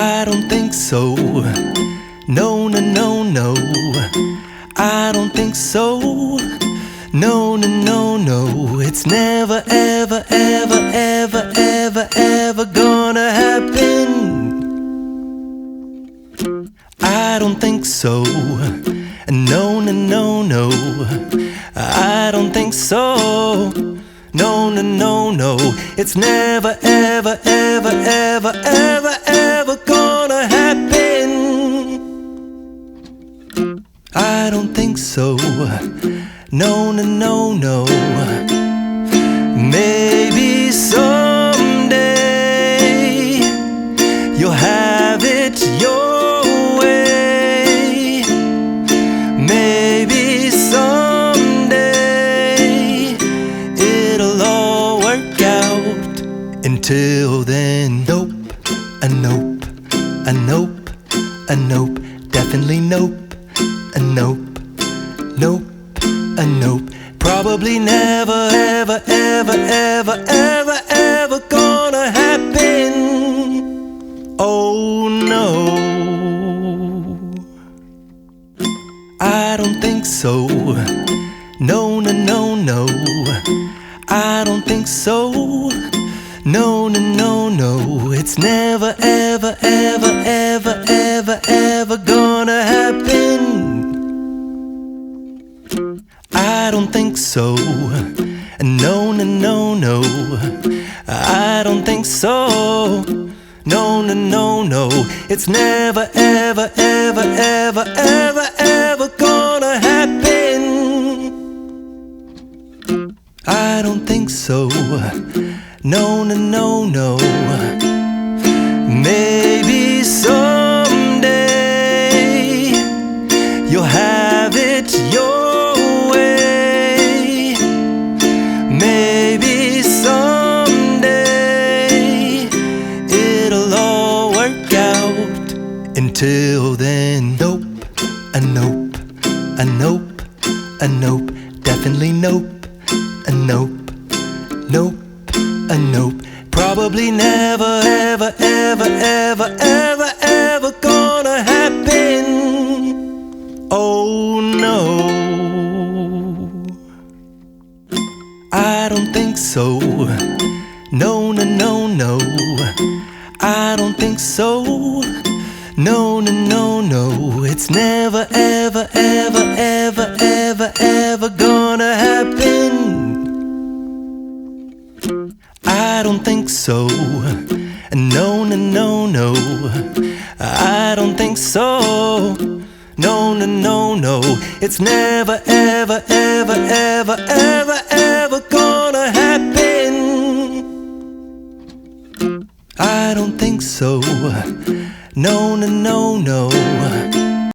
I don't think so. No, no, no, no. I don't think so. No, no, no, no. It's never, ever, ever, ever, ever, ever gonna happen. I don't think so. No, no, no, no. I don't think so. No, no, no, no. It's never, ever, ever, ever, ever, ever gonna happen. I don't think so. No, no, no, no. Maybe someday you'll have it your way. Maybe someday it'll all work out. Until then, nope, a nope, a nope, a nope, definitely nope, a nope, nope, a nope. Probably never, ever, ever, ever, ever, ever gonna happen. Oh no, I don't think so. No, no, no, no. I don't think so. No, no, no, no. It's never, ever, ever, ever, ever, ever gonna happen. I don't think so. No, no, no, no. I don't think so. No, no, no, no. It's never, ever, ever, ever, ever, ever gonna happen. I don't think so. No, no, no, no. Maybe someday you'll have it your way. Maybe someday it'll all work out. Until then, nope, a nope, a nope, a nope, definitely nope, a nope, nope, a nope. Probably never, ever, ever, ever, ever, ever gonna happen. Oh no, I don't think so. No, no, no, no. I don't think so. No, no, no, no. It's never, ever, ever, ever, ever, ever gonna happen. I don't think so. No, no, no, no. I don't think so. No, no, no, no. It's never, ever, ever, ever, ever, ever gonna happen. I don't think so. No, no, no, no.